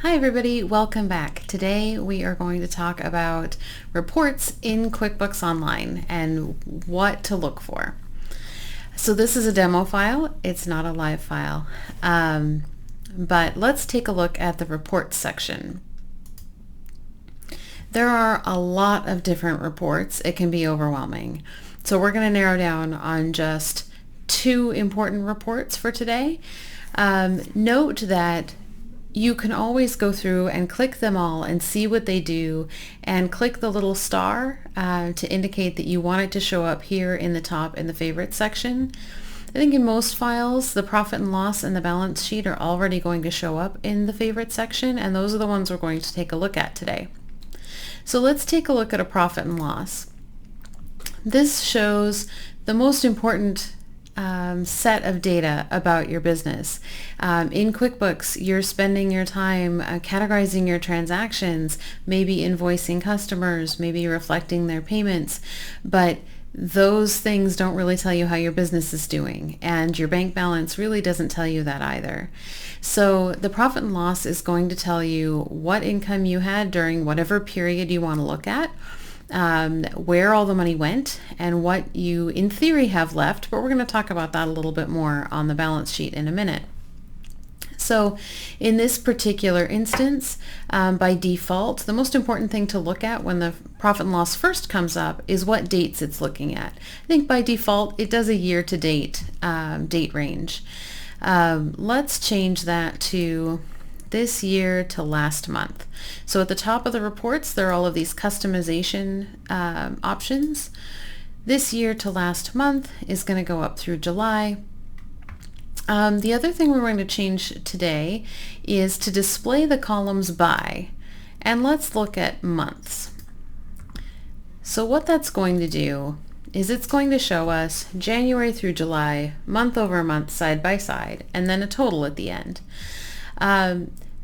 Hi everybody, welcome back. Today we are going to talk about reports in QuickBooks Online and what to look for. So this is a demo file, it's not a live file, but let's take a look at the reports section. There are a lot of different reports. It can be overwhelming. So we're going to narrow down on just two important reports for today. Note that you can always go through and click them all and see what they do and click the little star to indicate that you want it to show up here in the top in the favorites section. I think in most files the profit and loss and the balance sheet are already going to show up in the favorites section, and those are the ones we're going to take a look at today. So let's take a look at a profit and loss. This shows the most important set of data about your business. In QuickBooks, you're spending your time categorizing your transactions, maybe invoicing customers, maybe reflecting their payments, but those things don't really tell you how your business is doing, and your bank balance really doesn't tell you that either. So the profit and loss is going to tell you what income you had during whatever period you want to look at, where all the money went, and what you in theory have left, but we're going to talk about that a little bit more on the balance sheet in a minute. So in this particular instance, by default, the most important thing to look at when the profit and loss first comes up is what dates it's looking at. I think by default it does a year-to-date date range. Let's change that to this year to last month. So at the top of the reports, there are all of these customization options. This year to last month is going to go up through July. The other thing we're going to change today is to display the columns by, and let's look at months. So what that's going to do is it's going to show us January through July, month over month, side by side, and then a total at the end.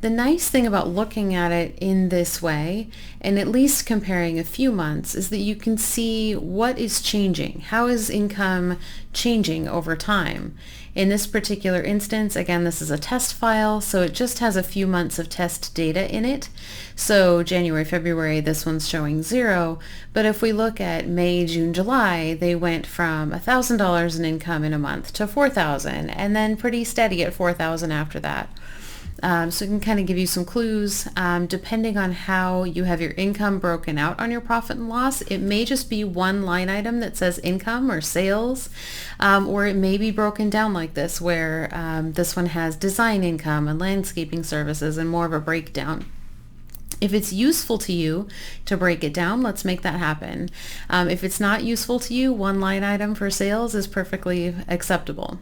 The nice thing about looking at it in this way, and at least comparing a few months, is that you can see what is changing. How is income changing over time? In this particular instance, again, this is a test file, so it just has a few months of test data in it. So January, February, this one's showing 0, but if we look at May, June, July, they went from $1,000 in income in a month to $4,000, and then pretty steady at $4,000 after that. So it can kind of give you some clues. Depending on how you have your income broken out on your profit and loss, it may just be one line item that says income or sales, or it may be broken down like this, where this one has design income and landscaping services and more of a breakdown. If it's useful to you to break it down, let's make that happen. If it's not useful to you, one line item for sales is perfectly acceptable.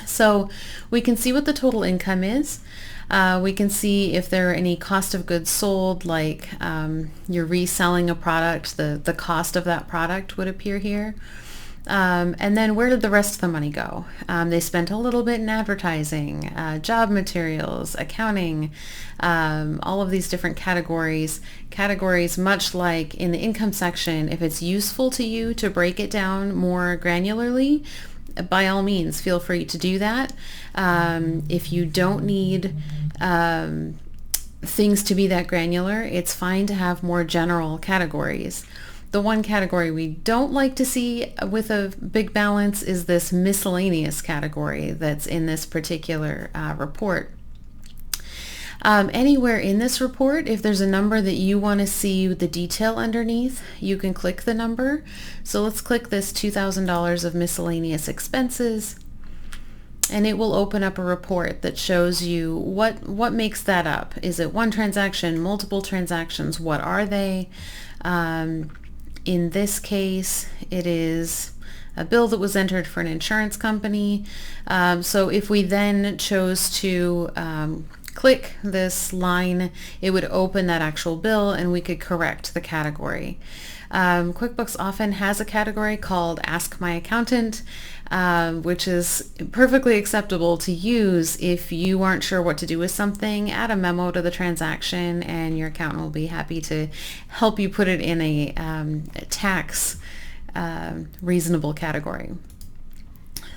So we can see what the total income is. We can see if there are any cost of goods sold, like you're reselling a product, the cost of that product would appear here. And then where did the rest of the money go? They spent a little bit in advertising, job materials, accounting, all of these different categories. Categories much like in the income section, if it's useful to you to break it down more granularly, by all means, feel free to do that. If you don't need things to be that granular, it's fine to have more general categories. The one category we don't like to see with a big balance is this miscellaneous category that's in this particular report. Anywhere in this report, if there's a number that you want to see the detail underneath, you can click the number. So let's click this $2,000 of miscellaneous expenses, and it will open up a report that shows you what makes that up. Is it one transaction, multiple transactions? What are they? In this case, it is a bill that was entered for an insurance company. So if we then chose to click this line, it would open that actual bill and we could correct the category. QuickBooks often has a category called Ask My Accountant, which is perfectly acceptable to use if you aren't sure what to do with something. Add a memo to the transaction and your accountant will be happy to help you put it in a tax reasonable category.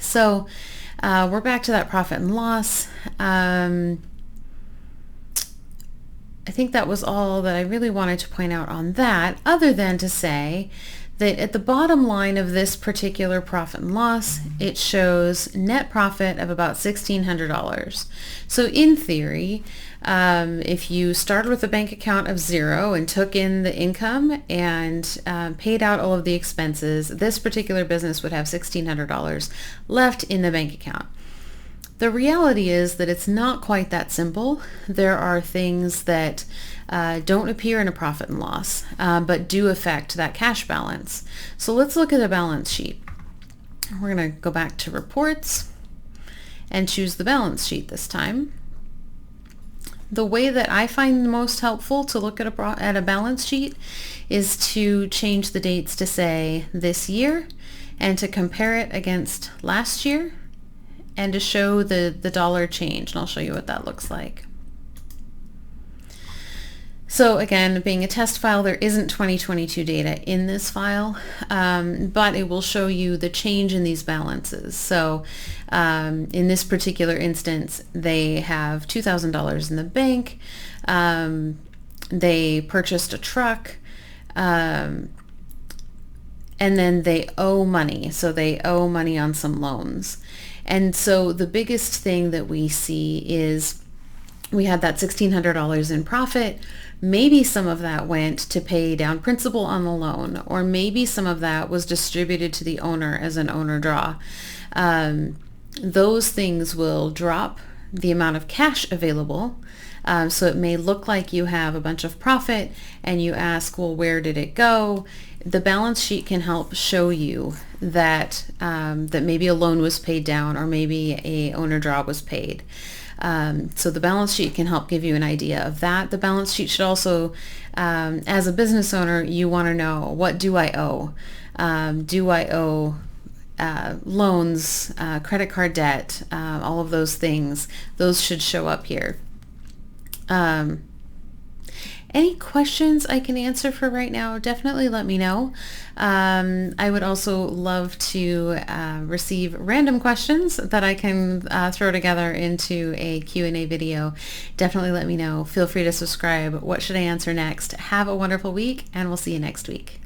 So we're back to that profit and loss. I think that was all that I really wanted to point out on that, other than to say that at the bottom line of this particular profit and loss, it shows net profit of about $1,600. So in theory, if you started with a bank account of zero and took in the income and paid out all of the expenses, this particular business would have $1,600 left in the bank account. The reality is that it's not quite that simple. There are things that don't appear in a profit and loss, but do affect that cash balance. So let's look at a balance sheet. We're going to go back to reports and choose the balance sheet this time. The way that I find the most helpful to look at a balance sheet is to change the dates to say this year and to compare it against last year and to show the dollar change. And I'll show you what that looks like. So again, being a test file, there isn't 2022 data in this file, but it will show you the change in these balances. So in this particular instance, they have $2,000 in the bank. They purchased a truck, and then they owe money. So they owe money on some loans. And so the biggest thing that we see is we had that $1,600 in profit. Maybe some of that went to pay down principal on the loan, or maybe some of that was distributed to the owner as an owner draw. Those things will drop the amount of cash available. So it may look like you have a bunch of profit and you ask, well, where did it go? The balance sheet can help show you that that maybe a loan was paid down or maybe a owner draw was paid. So the balance sheet can help give you an idea of that. The balance sheet should also, as a business owner, you want to know, what do I owe? Do I owe loans, credit card debt, all of those things? Those should show up here. Any questions I can answer for right now, definitely let me know. I would also love to receive random questions that I can throw together into a Q&A video. Definitely let me know. Feel free to subscribe. What should I answer next? Have a wonderful week, and we'll see you next week.